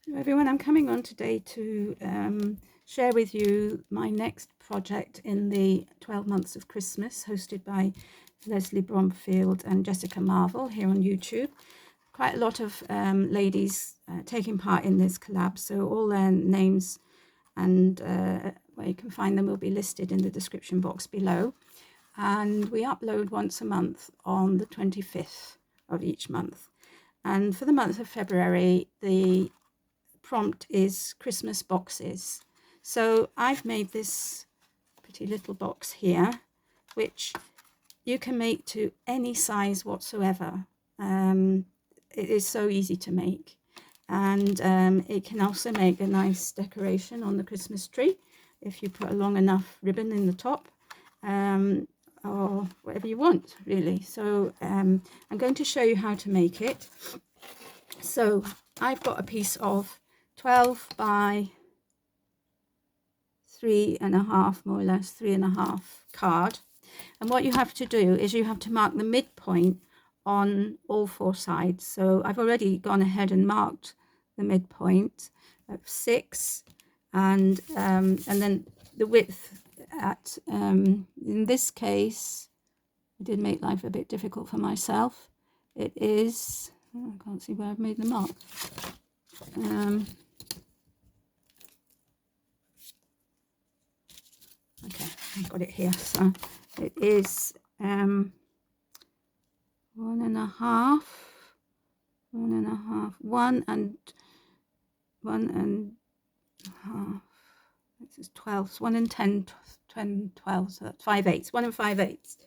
Hello everyone, I'm coming on today to share with you my next project in the 12 Months of Christmas, hosted by Lesley, Bromfield and Jessica Marvel here on YouTube. Quite a lot of ladies taking part in this collab, so all their names and where you can find them will be listed in the description box below. And we upload once a month on the 25th of each month. And for the month of February, the prompt is Christmas boxes. So I've made this pretty little box here, which you can make to any size whatsoever. It is so easy to make, and it can also make a nice decoration on the Christmas tree if you put a long enough ribbon in the top, or whatever you want really. So I'm going to show you how to make it. So I've got a piece of 12 by 3.5, more or less 3.5 card, and what you have to do is you have to mark the midpoint on all four sides. So I've already gone ahead and marked the midpoint of 6, and then the width at in this case, I did make life a bit difficult for myself. It is, oh, I can't see where I've made the mark. Okay, I've got it here. So it is 1.5, 1 and 1.5. This is 12. 1 and 10, 10, 12. So that's 5/8. 1 and 5/8.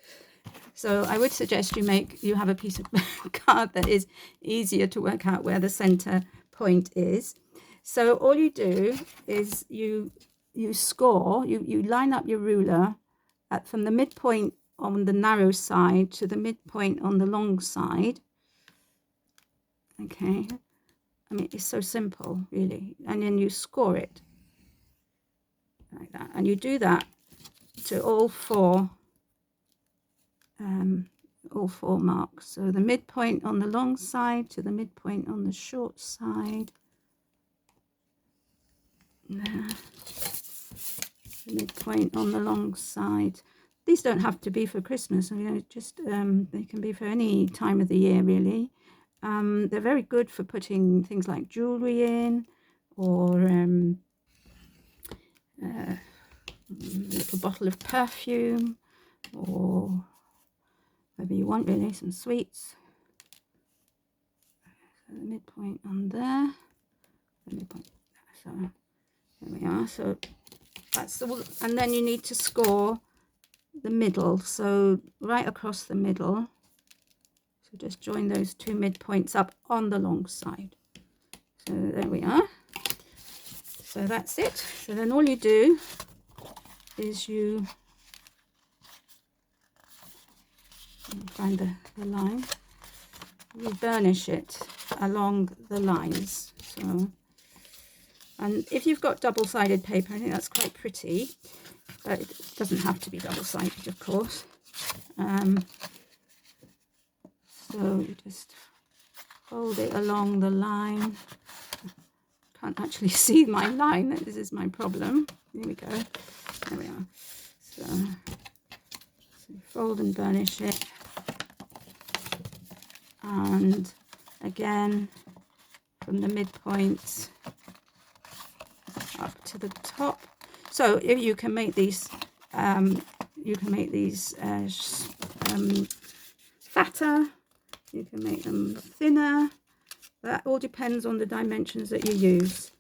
So I would suggest you have a piece of card that is easier to work out where the center point is. So all you do is you score, you line up your ruler from the midpoint on the narrow side to the midpoint on the long side. Okay, I mean, it's so simple really. And then you score it like that, and you do that to all four marks. So the midpoint on the long side to the midpoint on the short side. There. The midpoint on the long side. These don't have to be for Christmas, you know, just they can be for any time of the year really. They're very good for putting things like jewelry in, or a little bottle of perfume, or whatever you want really, some sweets. So the midpoint on there, the midpoint there. So there we are. So that's the, and then you need to score the middle, so right across the middle. So just join those two midpoints up on the long side. So there we are. So that's it. So then all you do is you find the line, you burnish it along the lines. So, and if you've got double-sided paper, I think that's quite pretty, but it doesn't have to be double-sided, of course. So you just fold it along the line. Can't actually see my line. This is my problem. Here we go. There we are. So you fold and burnish it, and again from the midpoint up to the top. So if you can make these, fatter. You can make them thinner. That all depends on the dimensions that you use,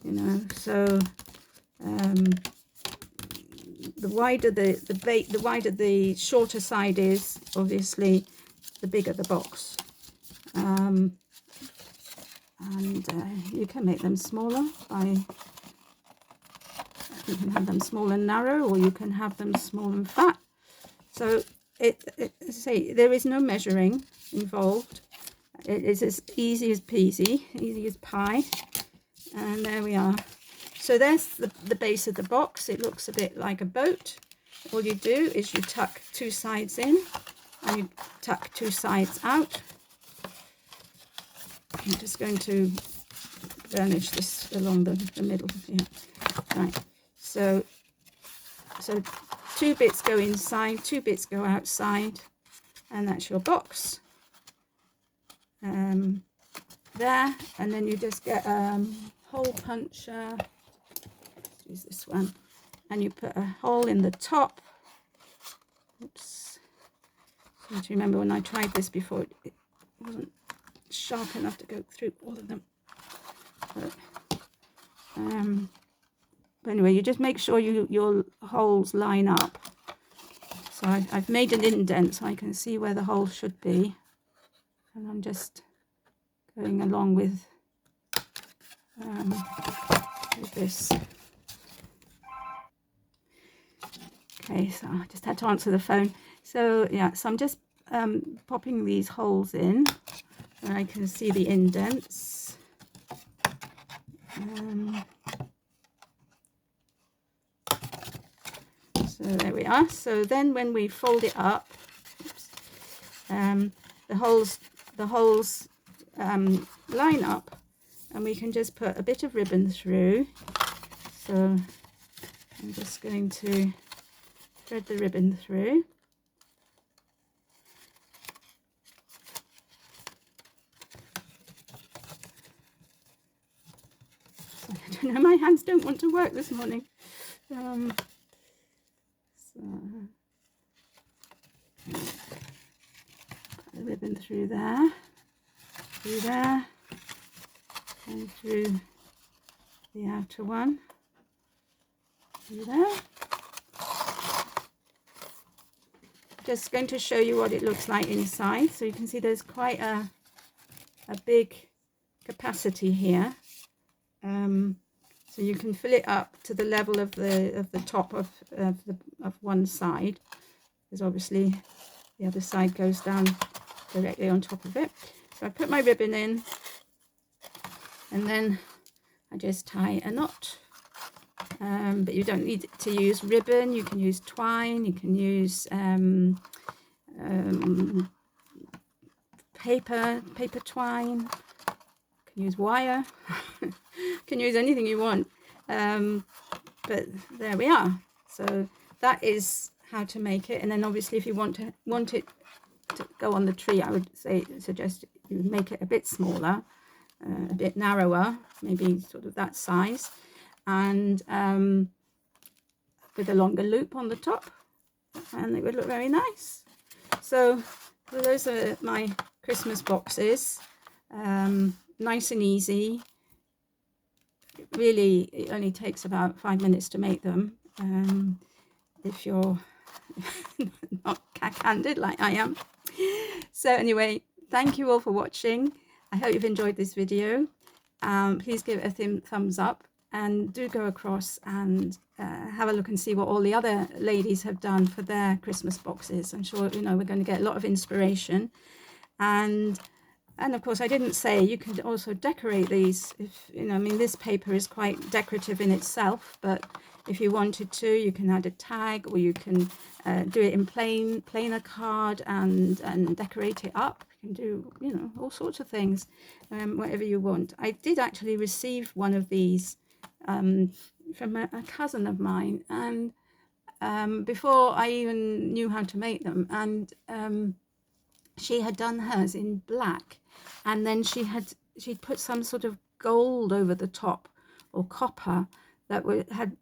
you know. So the wider the wider the shorter side is, obviously, the bigger the box. And you can make them smaller by, you can have them small and narrow, or you can have them small and fat. So say there is no measuring involved. It is as easy as peasy, easy as pie. And there we are. So there's the base of the box. It looks a bit like a boat. All you do is you tuck two sides in, and you tuck two sides out. I'm just going to burnish this along the middle here. Right, so 2 bits go inside, 2 bits go outside, and that's your box there. And then you just get a hole puncher. Let's use this one, and you put a hole in the top. Oops, I have to remember when I tried this before, it wasn't sharp enough to go through all of them. But anyway, you just make sure your holes line up. So I've made an indent so I can see where the hole should be, and I'm just going along with this. Okay, so I just had to answer the phone. So yeah, so I'm just popping these holes in where I can see the indents. So there we are. So then when we fold it up, oops, the holes line up, and we can just put a bit of ribbon through. So I'm just going to thread the ribbon through. So I don't know, my hands don't want to work this morning. So put the ribbon through there, and through the outer one, through there. Just going to show you what it looks like inside. So you can see there's quite a big capacity here. So you can fill it up to the level of the top of one side, because obviously the other side goes down directly on top of it. So I put my ribbon in, and then I just tie a knot. But you don't need to use ribbon. You can use twine. You can use paper twine. You can use wire. You can use anything you want. But there we are. So that is how to make it. And then obviously, if you want it to go on the tree, I would suggest you make it a bit smaller, a bit narrower, maybe sort of that size, and with a longer loop on the top, and it would look very nice. So those are my Christmas boxes. Nice and easy. Really, it only takes about 5 minutes to make them, if you're not cack-handed like I am. So anyway, thank you all for watching. I hope you've enjoyed this video. Please give it a thumbs up, and do go across and have a look and see what all the other ladies have done for their Christmas boxes. I'm sure we're going to get a lot of inspiration. And of course, I didn't say you could also decorate these. If I mean, this paper is quite decorative in itself, but if you wanted to, you can add a tag, or you can do it in plainer card and decorate it up. You can do all sorts of things, whatever you want. I did actually receive one of these from a cousin of mine, and before I even knew how to make them, and she had done hers in black, and then she'd put some sort of gold over the top, or copper, that had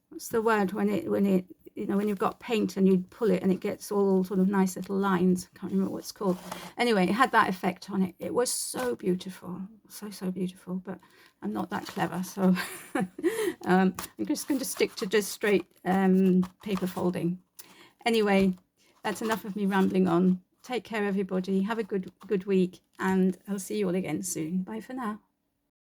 what's the word when you've got paint and you pull it and it gets all sort of nice little lines. I can't remember what it's called. Anyway, it had that effect on it. It was so beautiful, so beautiful. But I'm not that clever, so I'm just going to stick to just straight paper folding. Anyway, that's enough of me rambling on. Take care, everybody. Have a good week, and I'll see you all again soon. Bye for now.